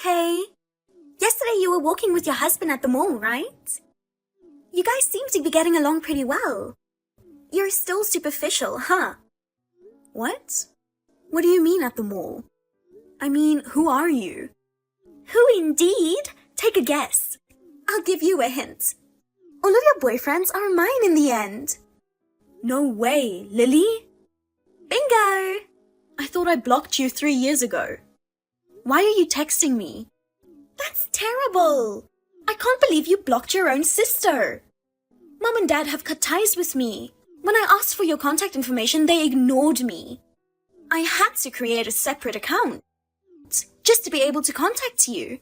Hey. Yesterday you were walking with your husband at the mall, right? You guys seem to be getting along pretty well. You're still superficial, huh? What? What do you mean at the mall? I mean, who are you? Who indeed? Take a guess. I'll give you a hint. All of your boyfriends are mine in the end. No way, Lily? Bingo! I thought I blocked you 3 years ago. Why are you texting me? That's terrible! I can't believe you blocked your own sister. Mom and Dad have cut ties with me. When I asked for your contact information, they ignored me. I had to create a separate account just to be able to contact you.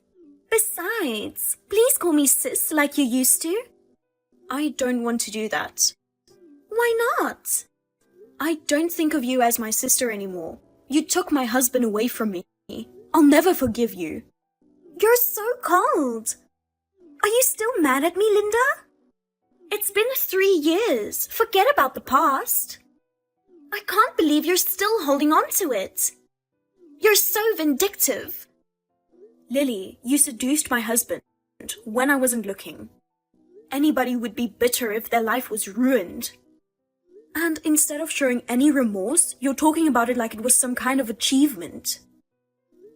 Besides, please call me sis like you used to. I don't want to do that. Why not? I don't think of you as my sister anymore. You took my husband away from me. I'll never forgive you. You're so cold. Are you still mad at me, Linda? It's been 3 years. Forget about the past. I can't believe you're still holding on to it. You're so vindictive. Lily, you seduced my husband when I wasn't looking. Anybody would be bitter if their life was ruined. And instead of showing any remorse, you're talking about it like it was some kind of achievement.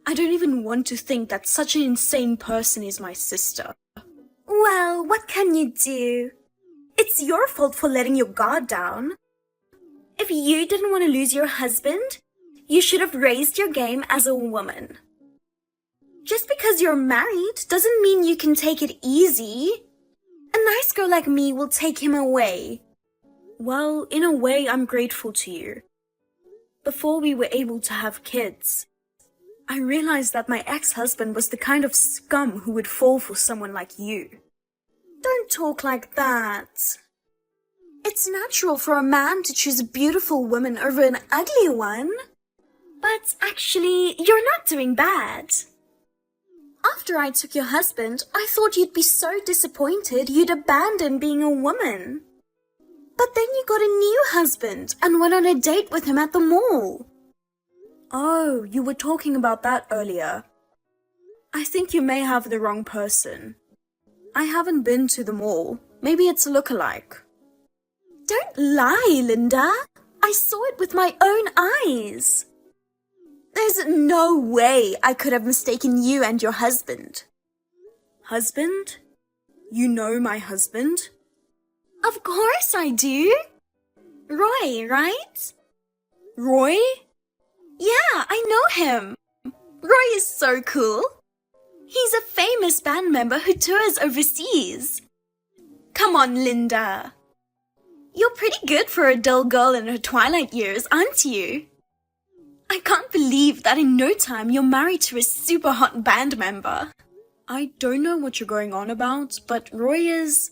I don't even want to think that such an insane person is my sister. Well, what can you do? It's your fault for letting your guard down. If you didn't want to lose your husband, you should have raised your game as a woman. Just because you're married doesn't mean you can take it easy. A nice girl like me will take him away. Well, in a way, I'm grateful to you. Before we were able to have kids, I realized that my ex-husband was the kind of scum who would fall for someone like you. Don't talk like that. It's natural for a man to choose a beautiful woman over an ugly one. But actually, you're not doing bad. After I took your husband, I thought you'd be so disappointed you'd abandon being a woman. But then you got a new husband and went on a date with him at the mall. Oh, you were talking about that earlier. I think you may have the wrong person. I haven't been to the mall. Maybe it's a lookalike. Don't lie, Linda. I saw it with my own eyes. There's no way I could have mistaken you and your husband. Husband? You know my husband? Of course I do. Roy, right? Roy? Yeah, I know him. Roy is so cool. He's a famous band member who tours overseas. Come on, Linda. You're pretty good for a dull girl in her twilight years, aren't you? I can't believe that in no time you're married to a super hot band member. I don't know what you're going on about, but Roy is...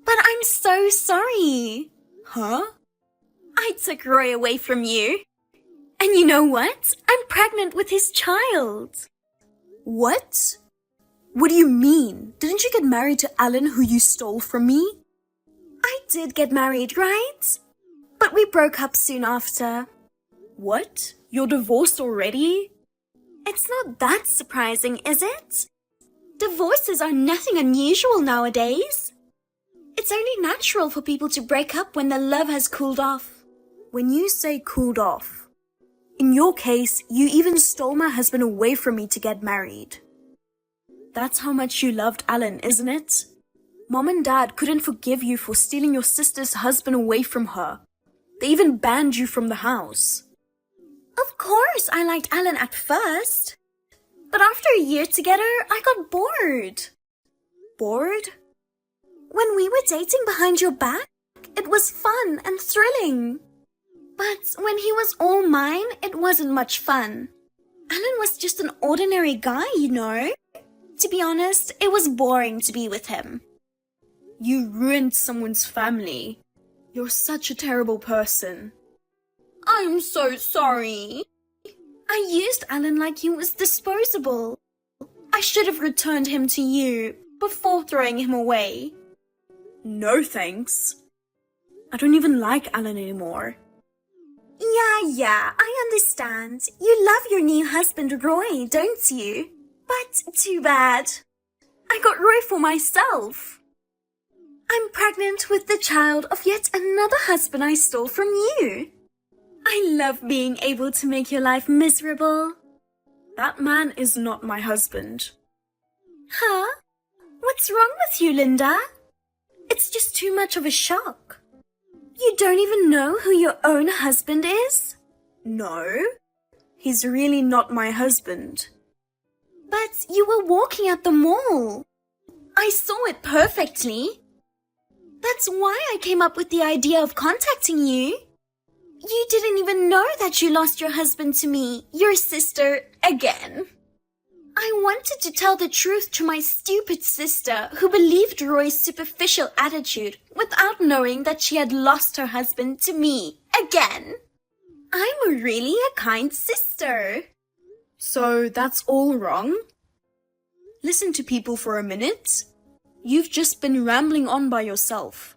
But I'm so sorry. Huh? I took Roy away from you. And you know what? I'm pregnant with his child. What? What do you mean? Didn't you get married to Alan who you stole from me? I did get married, right? But we broke up soon after. What? You're divorced already? It's not that surprising, is it? Divorces are nothing unusual nowadays. It's only natural for people to break up when their love has cooled off. When you say cooled off, in your case, you even stole my husband away from me to get married. That's how much you loved Alan, isn't it? Mom and Dad couldn't forgive you for stealing your sister's husband away from her. They even banned you from the house. Of course I liked Alan at first. But after a year together, I got bored. Bored? When we were dating behind your back, it was fun and thrilling. But when he was all mine, it wasn't much fun. Alan was just an ordinary guy, you know. To be honest, it was boring to be with him. You ruined someone's family. You're such a terrible person. I'm so sorry. I used Alan like he was disposable. I should have returned him to you before throwing him away. No thanks. I don't even like Alan anymore. Yeah, I understand. You love your new husband, Roy, don't you? But too bad. I got Roy for myself. I'm pregnant with the child of yet another husband I stole from you. I love being able to make your life miserable. That man is not my husband. Huh? What's wrong with you, Linda? It's just too much of a shock. You don't even know who your own husband is? No, he's really not my husband. But you were walking at the mall. I saw it perfectly. That's why I came up with the idea of contacting you. You didn't even know that you lost your husband to me, your sister, again. I wanted to tell the truth to my stupid sister who believed Roy's superficial attitude without knowing that she had lost her husband to me again. I'm really a kind sister. So that's all wrong? Listen to people for a minute. You've just been rambling on by yourself.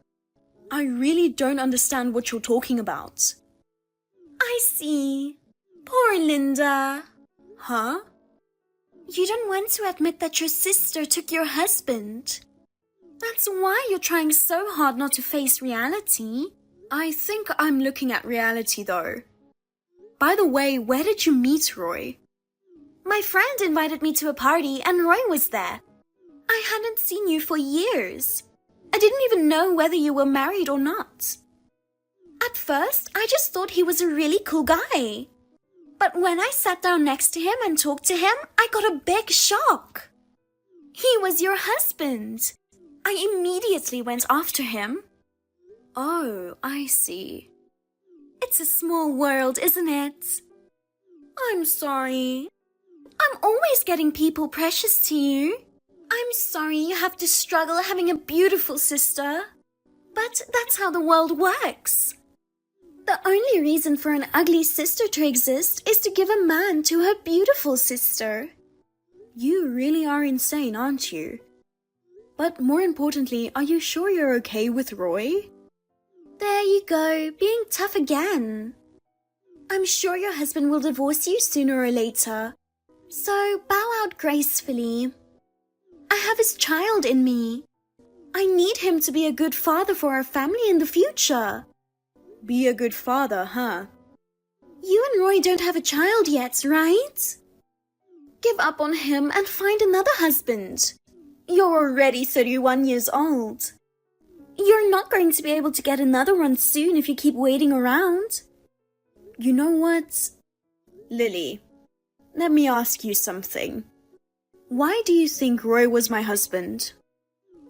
I really don't understand what you're talking about. I see. Poor Linda. Huh? You don't want to admit that your sister took your husband. That's why you're trying so hard not to face reality. I think I'm looking at reality though. By the way, where did you meet Roy? My friend invited me to a party and Roy was there. I hadn't seen you for years. I didn't even know whether you were married or not. At first, I just thought he was a really cool guy. But when I sat down next to him and talked to him, I got a big shock. He was your husband. I immediately went after him. Oh, I see. It's a small world, isn't it? I'm sorry. I'm always getting people precious to you. I'm sorry you have to struggle having a beautiful sister. But that's how the world works. The only reason for an ugly sister to exist is to give a man to her beautiful sister. You really are insane, aren't you? But more importantly, are you sure you're okay with Roy? There you go, being tough again. I'm sure your husband will divorce you sooner or later. So bow out gracefully. I have his child in me. I need him to be a good father for our family in the future. Be a good father, huh? You and Roy don't have a child yet, right? Give up on him and find another husband. You're already 31 years old. You're not going to be able to get another one soon if you keep waiting around. You know what? Lily, let me ask you something. Why do you think Roy was my husband?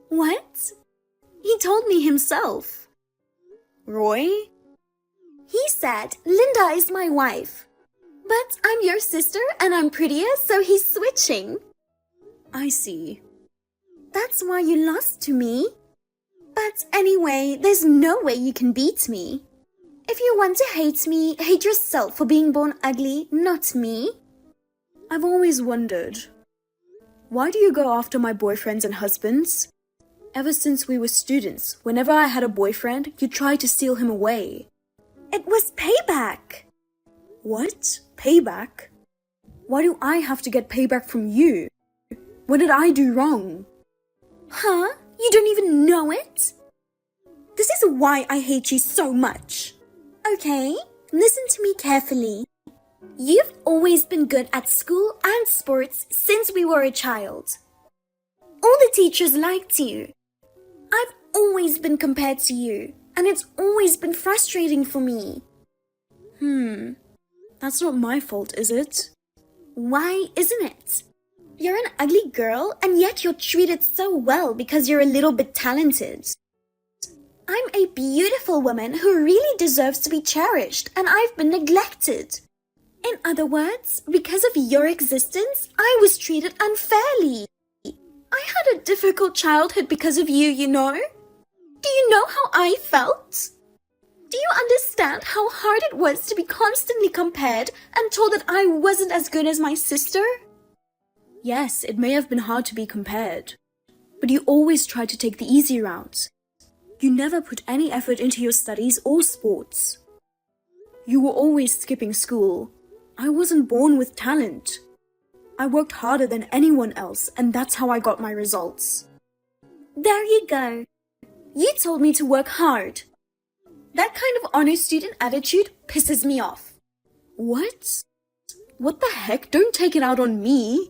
What? He told me himself. Roy? He said, Linda is my wife. But I'm your sister and I'm prettier, so he's switching. I see. That's why you lost to me. But anyway, there's no way you can beat me. If you want to hate me, hate yourself for being born ugly, not me. I've always wondered, why do you go after my boyfriends and husbands? Ever since we were students, whenever I had a boyfriend, you tried to steal him away. It was payback. What? Payback? Why do I have to get payback from you? What did I do wrong? Huh? You don't even know it? This is why I hate you so much. Okay, listen to me carefully. You've always been good at school and sports since we were a child. All the teachers liked you. I've always been compared to you, and it's always been frustrating for me. That's not my fault, is it? Why isn't it? You're an ugly girl, and yet you're treated so well because you're a little bit talented. I'm a beautiful woman who really deserves to be cherished, and I've been neglected. In other words, because of your existence, I was treated unfairly. I had a difficult childhood because of you, you know. Do you know how I felt? Do you understand how hard it was to be constantly compared and told that I wasn't as good as my sister? Yes, it may have been hard to be compared, but you always tried to take the easy route. You never put any effort into your studies or sports. You were always skipping school. I wasn't born with talent. I worked harder than anyone else, and that's how I got my results. There you go. You told me to work hard. That kind of honor student attitude pisses me off. What? What the heck? Don't take it out on me.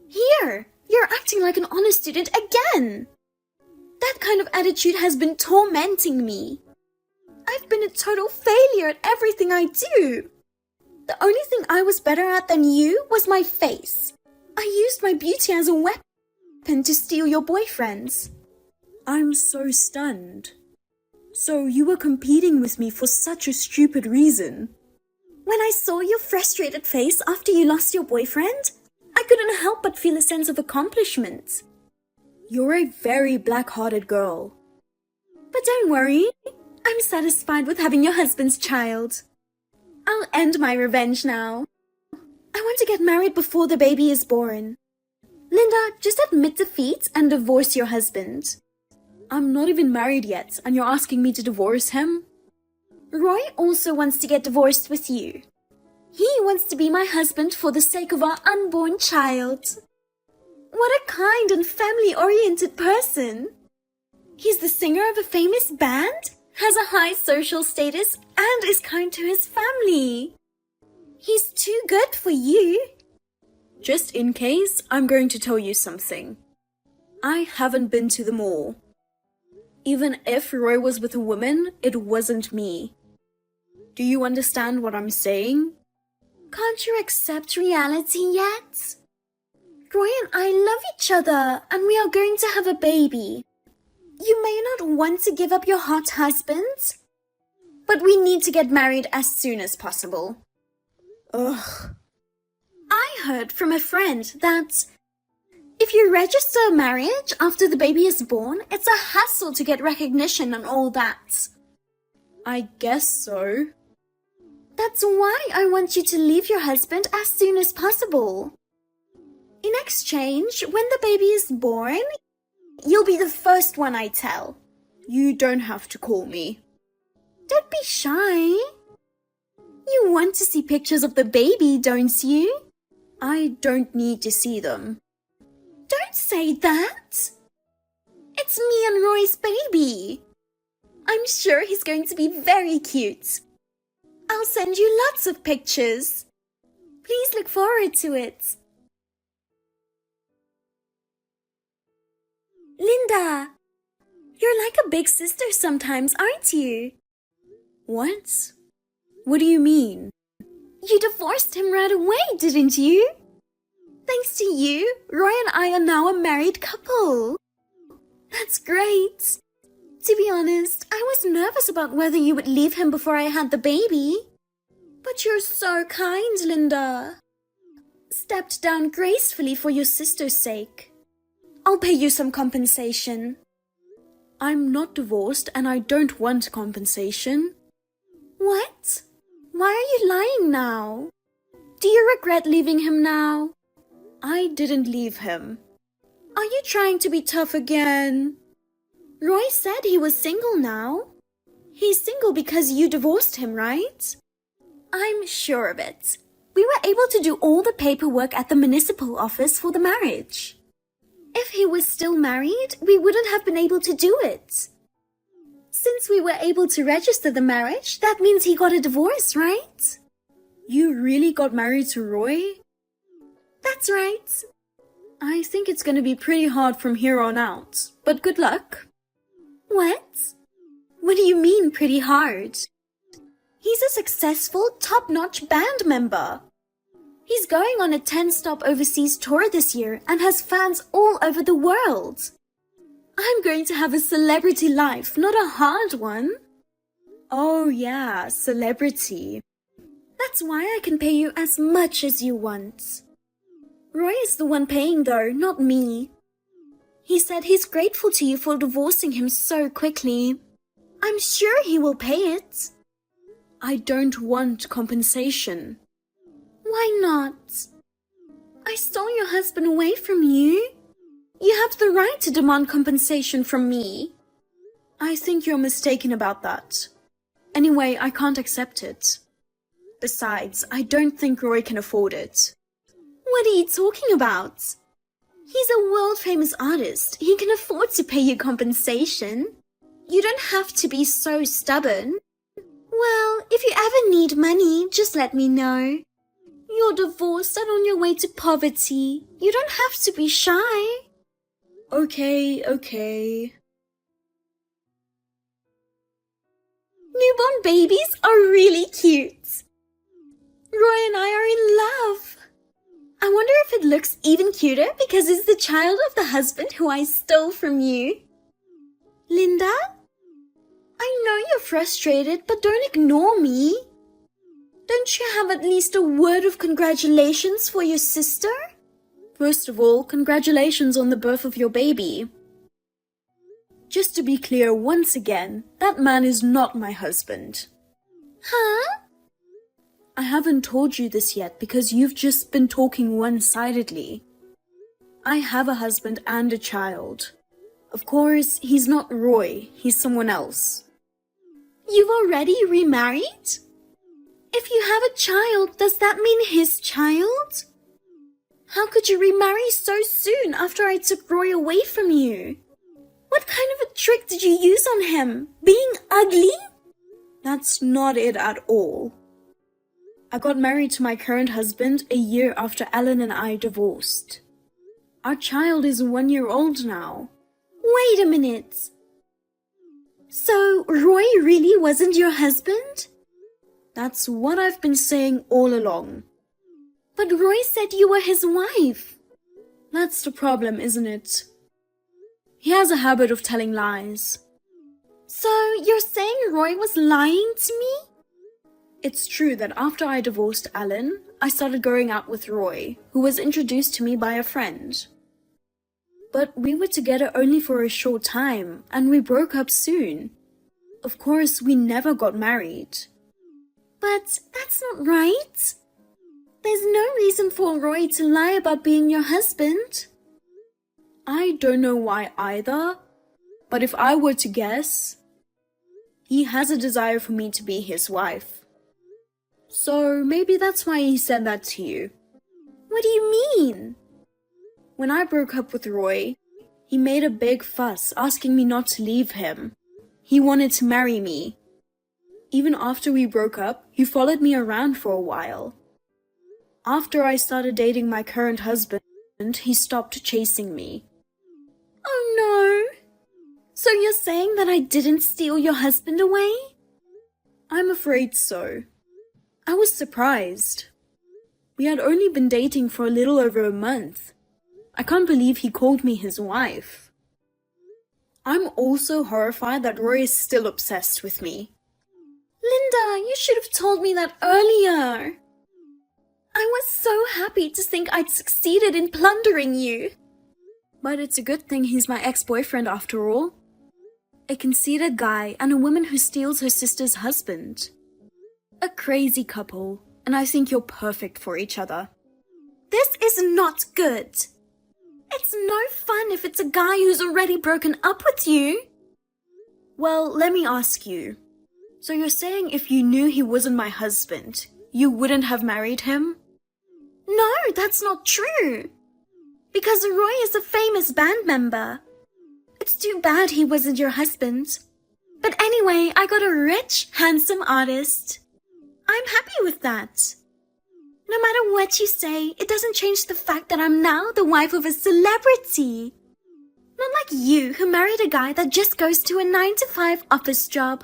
Here, you're acting like an honor student again. That kind of attitude has been tormenting me. I've been a total failure at everything I do. The only thing I was better at than you was my face. I used my beauty as a weapon to steal your boyfriends. I'm so stunned. So you were competing with me for such a stupid reason. When I saw your frustrated face after you lost your boyfriend, I couldn't help but feel a sense of accomplishment. You're a very black-hearted girl. But don't worry, I'm satisfied with having your husband's child. I'll end my revenge now. I want to get married before the baby is born. Linda, just admit defeat and divorce your husband. I'm not even married yet, and you're asking me to divorce him? Roy also wants to get divorced with you. He wants to be my husband for the sake of our unborn child. What a kind and family-oriented person. He's the singer of a famous band, has a high social status, and is kind to his family. He's too good for you. Just in case, I'm going to tell you something. I haven't been to the mall. Even if Roy was with a woman, it wasn't me. Do you understand what I'm saying? Can't you accept reality yet? Roy and I love each other, and we are going to have a baby. You may not want to give up your hot husband, but we need to get married as soon as possible. Ugh. I heard from a friend that if you register a marriage after the baby is born, it's a hassle to get recognition and all that. I guess so. That's why I want you to leave your husband as soon as possible. In exchange, when the baby is born, you'll be the first one I tell. You don't have to call me. Don't be shy. You want to see pictures of the baby, don't you? I don't need to see them. Don't say that. It's me and Roy's baby. I'm sure he's going to be very cute. I'll send you lots of pictures. Please look forward to it. Linda, you're like a big sister sometimes, aren't you? What? What do you mean? You divorced him right away, didn't you? Thanks to you, Roy and I are now a married couple. That's great. To be honest, I was nervous about whether you would leave him before I had the baby. But you're so kind, Linda. Stepped down gracefully for your sister's sake. I'll pay you some compensation. I'm not divorced and I don't want compensation. What? Why are you lying now? Do you regret leaving him now? I didn't leave him. Are you trying to be tough again? Roy said he was single now. He's single because you divorced him, right? I'm sure of it. We were able to do all the paperwork at the municipal office for the marriage. If he was still married, we wouldn't have been able to do it. Since we were able to register the marriage, that means he got a divorce, right? You really got married to Roy? That's right. I think it's going to be pretty hard from here on out, but good luck. What? What do you mean pretty hard? He's a successful, top-notch band member. He's going on a 10-stop overseas tour this year and has fans all over the world. I'm going to have a celebrity life, not a hard one. Oh yeah, celebrity. That's why I can pay you as much as you want. Roy is the one paying though, not me. He said he's grateful to you for divorcing him so quickly. I'm sure he will pay it. I don't want compensation. Why not? I stole your husband away from you. You have the right to demand compensation from me. I think you're mistaken about that. Anyway, I can't accept it. Besides, I don't think Roy can afford it. What are you talking about? He's a world-famous artist. He can afford to pay you compensation. You don't have to be so stubborn. Well, if you ever need money, just let me know. You're divorced and on your way to poverty. You don't have to be shy. Okay. Newborn babies are really cute. Roy and I are in love. I wonder if it looks even cuter because it's the child of the husband who I stole from you. Linda? I know you're frustrated, but don't ignore me. Don't you have at least a word of congratulations for your sister? First of all, congratulations on the birth of your baby. Just to be clear once again, that man is not my husband. Huh? I haven't told you this yet because you've just been talking one-sidedly. I have a husband and a child. Of course, he's not Roy, he's someone else. You've already remarried? If you have a child, does that mean his child? How could you remarry so soon after I took Roy away from you? What kind of a trick did you use on him? Being ugly? That's not it at all. I got married to my current husband a year after Alan and I divorced. Our child is 1 year old now. Wait a minute. So, Roy really wasn't your husband? That's what I've been saying all along. But Roy said you were his wife. That's the problem, isn't it? He has a habit of telling lies. So, you're saying Roy was lying to me? It's true that after I divorced Alan, I started going out with Roy, who was introduced to me by a friend. But we were together only for a short time, and we broke up soon. Of course, we never got married. But that's not right. There's no reason for Roy to lie about being your husband. I don't know why either, but if I were to guess, he has a desire for me to be his wife. So maybe that's why he said that to you. What do you mean? When I broke up with Roy, he made a big fuss asking me not to leave him. He wanted to marry me. Even after we broke up, he followed me around for a while. After I started dating my current husband, he stopped chasing me. Oh no! So you're saying that I didn't steal your husband away? I'm afraid so. I was surprised. We had only been dating for a little over a month. I can't believe he called me his wife. I'm also horrified that Roy is still obsessed with me. Linda, you should have told me that earlier. I was so happy to think I'd succeeded in plundering you. But it's a good thing he's my ex-boyfriend after all. A conceited guy and a woman who steals her sister's husband. A crazy couple, and I think you're perfect for each other. This is not good. It's no fun if it's a guy who's already broken up with you. Well, let me ask you. So you're saying if you knew he wasn't my husband, you wouldn't have married him? No, that's not true. Because Roy is a famous band member. It's too bad he wasn't your husband. But anyway, I got a rich, handsome artist. I'm happy with that. No matter what you say, it doesn't change the fact that I'm now the wife of a celebrity. Not like you, who married a guy that just goes to a 9-to-5 office job.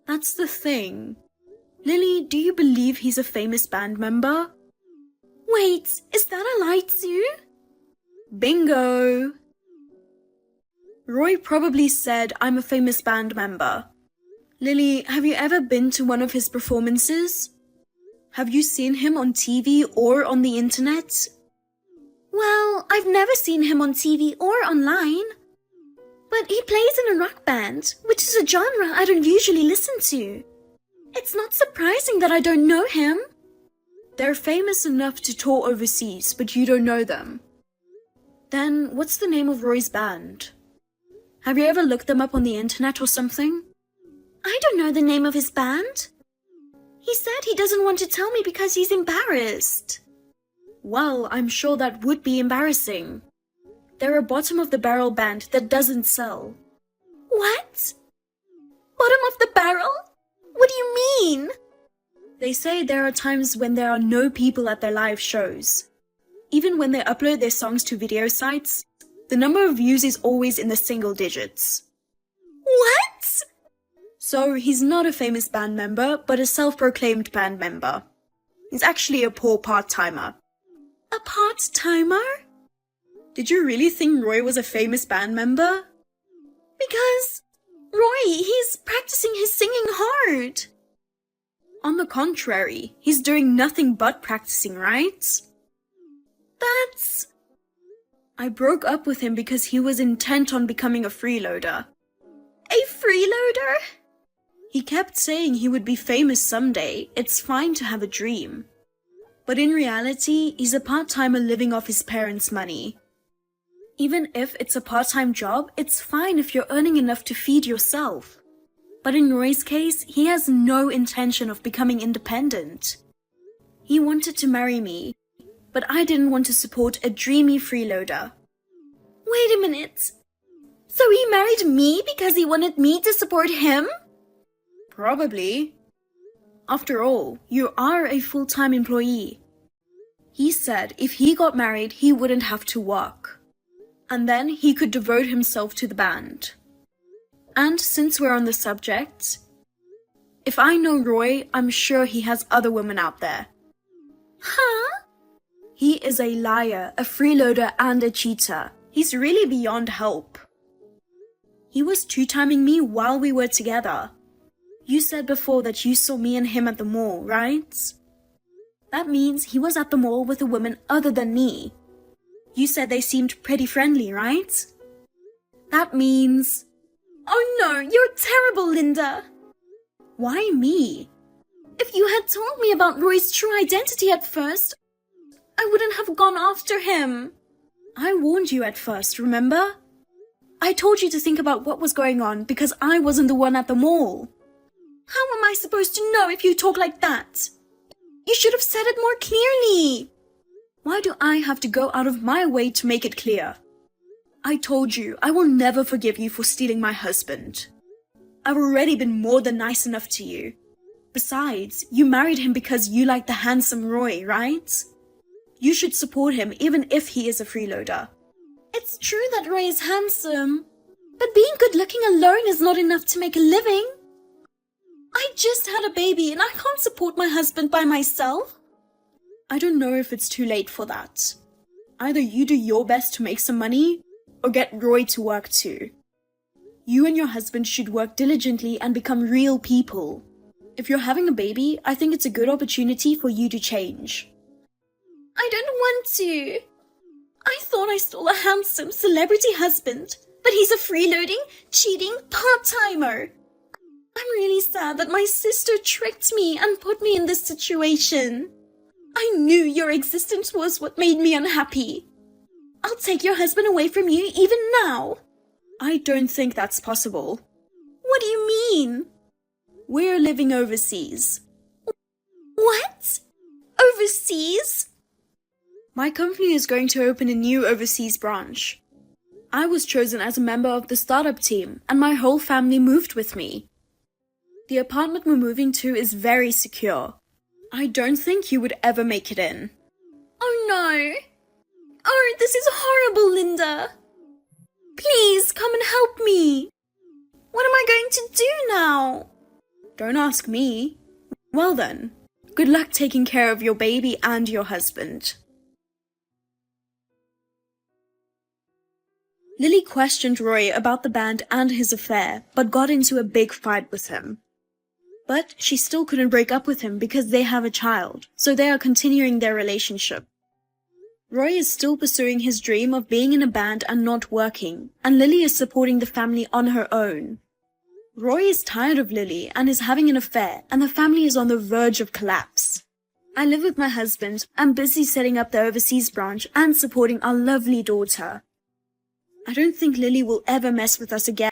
That's the thing. Lily, do you believe he's a famous band member? Wait, is that a lie too? Bingo! Roy probably said I'm a famous band member. Lily, have you ever been to one of his performances? Have you seen him on TV or on the internet? Well, I've never seen him on TV or online. But he plays in a rock band, which is a genre I don't usually listen to. It's not surprising that I don't know him. They're famous enough to tour overseas, but you don't know them. Then, what's the name of Roy's band? Have you ever looked them up on the internet or something? I don't know the name of his band. He said he doesn't want to tell me because he's embarrassed. Well, I'm sure that would be embarrassing. They're a bottom-of-the-barrel band that doesn't sell. What? Bottom of the barrel? What do you mean? They say there are times when there are no people at their live shows. Even when they upload their songs to video sites, the number of views is always in the single digits. What? So he's not a famous band member, but a self-proclaimed band member. He's actually a poor part-timer. A part-timer? Did you really think Roy was a famous band member? Because, Roy, he's practicing his singing hard. On the contrary, he's doing nothing but practicing, right? That's... I broke up with him because he was intent on becoming a freeloader. A freeloader? He kept saying he would be famous someday. It's fine to have a dream. But in reality, he's a part-timer living off his parents' money. Even if it's a part-time job, it's fine if you're earning enough to feed yourself. But in Roy's case, he has no intention of becoming independent. He wanted to marry me, but I didn't want to support a dreamy freeloader. Wait a minute. So he married me because he wanted me to support him? Probably. After all, you are a full-time employee. He said if he got married, he wouldn't have to work. And then he could devote himself to the band. And since we're on the subject, if I know Roy, I'm sure he has other women out there. Huh? He is a liar, a freeloader, and a cheater. He's really beyond help. He was two-timing me while we were together. You said before that you saw me and him at the mall, right? That means he was at the mall with a woman other than me. You said they seemed pretty friendly, right? That means... Oh no, you're terrible, Linda. Why me? If you had told me about Roy's true identity at first, I wouldn't have gone after him. I warned you at first, remember? I told you to think about what was going on because I wasn't the one at the mall. How am I supposed to know if you talk like that? You should have said it more clearly. Why do I have to go out of my way to make it clear? I told you I will never forgive you for stealing my husband. I've already been more than nice enough to you. Besides, you married him because you like the handsome Roy, right? You should support him even if he is a freeloader. It's true that Roy is handsome, but being good-looking alone is not enough to make a living. I just had a baby and I can't support my husband by myself. I don't know if it's too late for that. Either you do your best to make some money, or get Roy to work too. You and your husband should work diligently and become real people. If you're having a baby, I think it's a good opportunity for you to change. I don't want to. I thought I stole a handsome celebrity husband, but he's a freeloading, cheating part-timer. I'm really sad that my sister tricked me and put me in this situation. I knew your existence was what made me unhappy. I'll take your husband away from you even now. I don't think that's possible. What do you mean? We're living overseas. What? Overseas? My company is going to open a new overseas branch. I was chosen as a member of the startup team, and my whole family moved with me. The apartment we're moving to is very secure. I don't think you would ever make it in. Oh no! Oh, this is horrible, Linda. Please, come and help me. What am I going to do now? Don't ask me. Well then, good luck taking care of your baby and your husband. Lily questioned Roy about the band and his affair, but got into a big fight with him. But she still couldn't break up with him because they have a child, so they are continuing their relationship. Roy is still pursuing his dream of being in a band and not working, and Lily is supporting the family on her own. Roy is tired of Lily and is having an affair, and the family is on the verge of collapse. I live with my husband. I'm busy setting up the overseas branch and supporting our lovely daughter. I don't think Lily will ever mess with us again.